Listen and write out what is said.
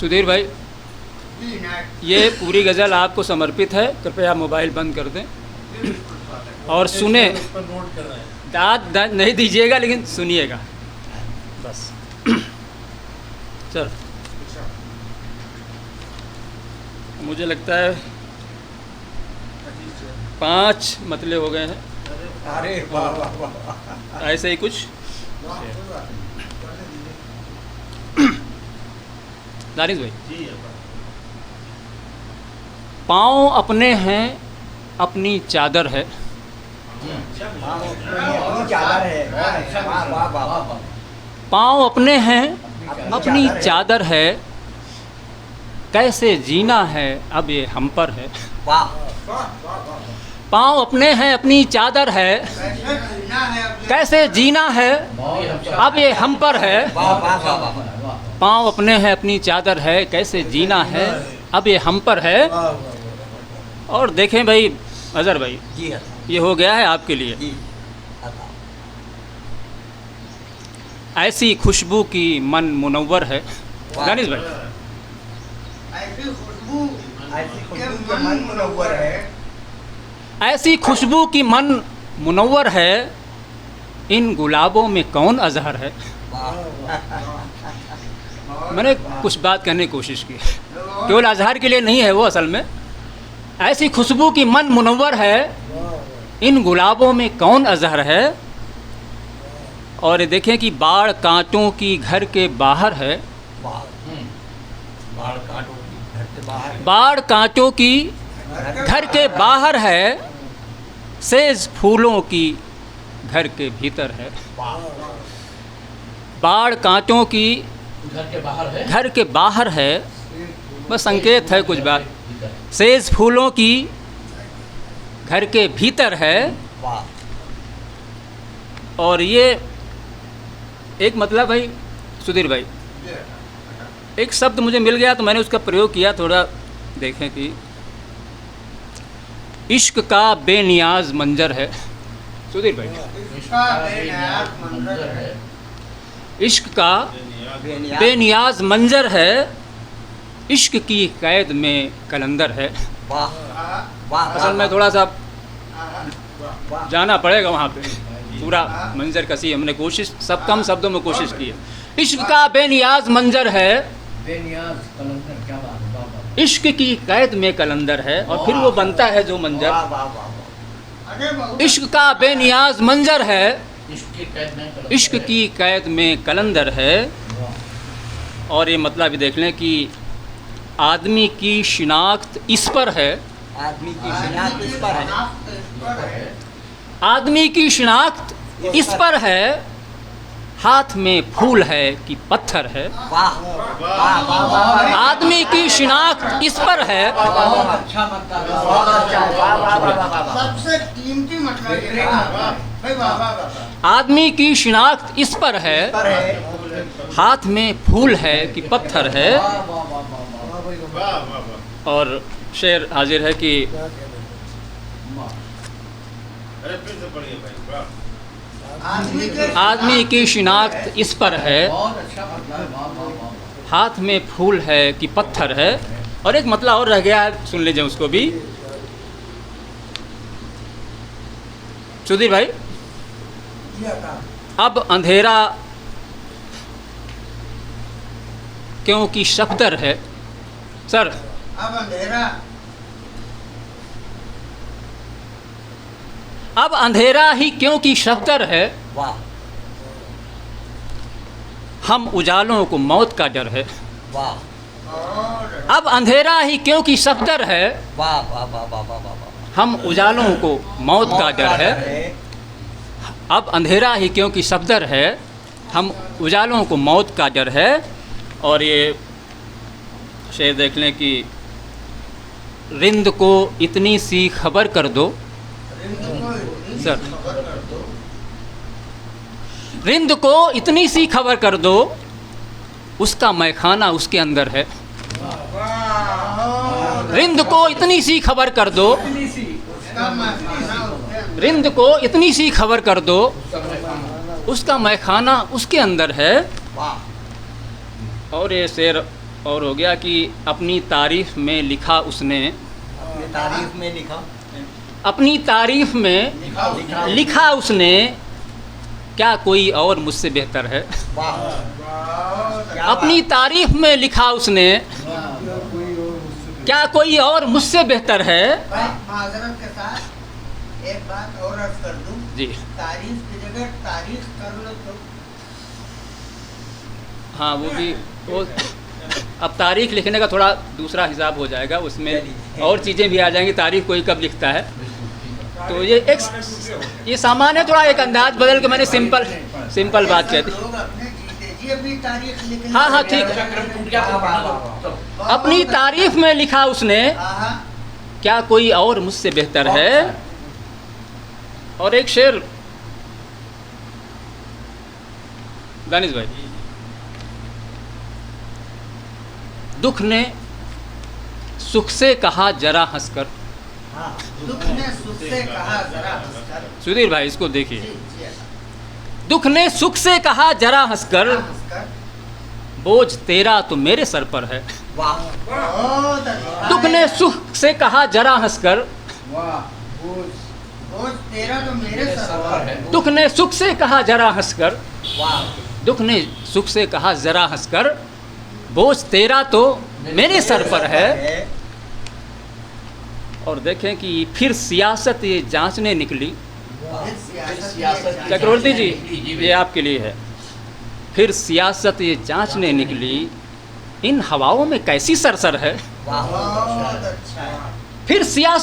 सुधीर भाई, ये पूरी गज़ल आपको समर्पित है। कृपया मोबाइल बंद कर दें और सुने। दाद नहीं दीजिएगा, लेकिन सुनिएगा बस। चल, मुझे लगता है 5 मतले हो गए हैं। अरे वाह वाह वाह, ऐसे ही कुछ। दानिश भाई, पाँव अपने हैं अपनी चादर है। चादर है। वाह वाह वाह, पाँव अपने हैं अपनी चादर है, कैसे जीना है अब ये हम पर है। वाह, पाँव अपने हैं अपनी चादर है, कैसे जीना है अब ये हम पर है। वाह वाह वाह, पाँव अपने हैं अपनी चादर है, कैसे जीना है अब ये हम पर है। और देखें भाई अजहर भाई, जी हाँ ये हो गया है आपके लिए। जी। ऐसी खुशबू की मन मुनव्वर है। दानिश भाई, ऐसी खुशबू के मन मुनव्वर है। ऐसी खुशबू की मन मुनव्वर है, इन गुलाबों में कौन अजहर है। मैंने कुछ बात कहने की कोशिश की, केवल अजहर के लिए नहीं है वो, असल में ऐसी खुशबू की मन मुनव्वर है, इन गुलाबों में कौन अजहर है। और देखें कि बाढ़ कांटों की घर के बाहर है। बाढ़ कांटों की घर के बाहर है, सेज फूलों की घर के भीतर है। बाढ़ कांटों की घर के बाहर है, बस संकेत है कुछ बात। सेज फूलों की घर के भीतर है। और ये एक मतलब भाई सुधीर भाई, एक शब्द मुझे मिल गया तो मैंने उसका प्रयोग किया। थोड़ा देखें कि इश्क का बेनियाज मंजर है। सुधीर भाई, इश्क का बेनियाज मंजर है, इश्क की कैद में कलंदर है। असल में थोड़ा सा जाना पड़ेगा वहाँ पे, पूरा मंजर कसी हमने कोशिश, सब कम शब्दों में कोशिश की है। इश्क का बेनियाज मंजर है, इश्क की कैद में कलंदर है। और फिर वो बनता है जो मंजर। इश्क का बेनियाज मंजर है, इश्क की कैद में कलंदर है। और ये मतलब भी देख लें कि आदमी की शिनाख्त इस पर है। आदमी की शिनाख्त इस पर है। आदमी की शिनाख्त इस पर है, हाथ में फूल है कि पत्थर है। वाह वाह वाह, आदमी की शिनाख्त इस पर है। अच्छा मतलब, बहुत अच्छा, सबसे कीमती मतलब। आदमी की शिनाख्त इस पर है, हाथ में फूल है कि पत्थर है। और शेर हाजिर है कि आदमी की शिनाख्त इस पर है, हाथ में फूल है कि पत्थर है। और एक मतलब और रह गया है, सुन लीजिए उसको भी। सुधीर भाई, अब अंधेरा क्योंकि शफदर है। सर, अब अंधेरा ही क्योंकि शफदर है, वाह, हम उजालों को मौत का डर है। वाह, अब अंधेरा ही क्योंकि शफदर है, वाह वाह वाह वाह वाह वाह, हम उजालों को मौत का डर है। अब अंधेरा ही क्योंकि शफदर है, हम उजालों को मौत का डर है। और ये शेर देख लें कि रिंद को इतनी सी खबर कर दो। सर, रिंद को इतनी सी खबर कर दो, उसका मैखाना उसके अंदर है। रिंद को इतनी सी खबर कर दो, रिंद को इतनी सी खबर कर दो, उसका मैखाना उसके अंदर है। और ये शेर और हो गया कि अपनी तारीफ में लिखा उसने, अपनी तारीफ में लिखा, अपनी तारीफ में लिखा, लिखा उसने, क्या कोई और मुझसे बेहतर है। वाह, क्या अपनी तारीफ में लिखा उसने, क्या कोई और मुझसे बेहतर है। भाई माजरत के साथ एक बात और अर्ज कर दूं, जी तारीफ की जगह तारीख कर लो तो हाँ, वो भी वो अब तारीख लिखने का थोड़ा दूसरा हिसाब हो जाएगा, उसमें और चीज़ें भी आ जाएंगी, तारीख कोई कब लिखता है। तो ये सामान्य थोड़ा एक अंदाज बदल के मैंने सिंपल बात कह दी। लोग अपने जीते जी अपनी तारीख लिख लेते हाँ हाँ हैं। ठीक है। वाह, वाह, वाह। अपनी तारीफ में लिखा उसने, हाँ, क्या कोई और मुझसे बेहतर है। और एक शेर दानिश भाई, दुख ने सुख से कहा जरा हंसकर, हाँ, दुख ने सुख से कहा जरा हंसकर, सुधीर भाई इसको देखिए, जी, जी, दुख ने सुख से कहा जरा हंसकर, हंसकर, बोझ तेरा तो मेरे सर पर है। वाह, बहुत अच्छा दुख ने सुख से कहा जरा हंसकर, बोझ तेरा तो मेरे सर पर है। दुख ने सुख से कहा जरा हंसकर, वाह, दुख ने सुख से कहा जरा हंसकर, बोझ तेरा तो मेरे सर पर है। और देखें कि फिर सियासत ये जांचने निकली, फिर सियासत चक्रवर्ती जी ये आपके लिए है। फिर सियासत ये जांचने निकली, इन हवाओं में कैसी सरसर है। वाह, बहुत अच्छा है। फिर सियासत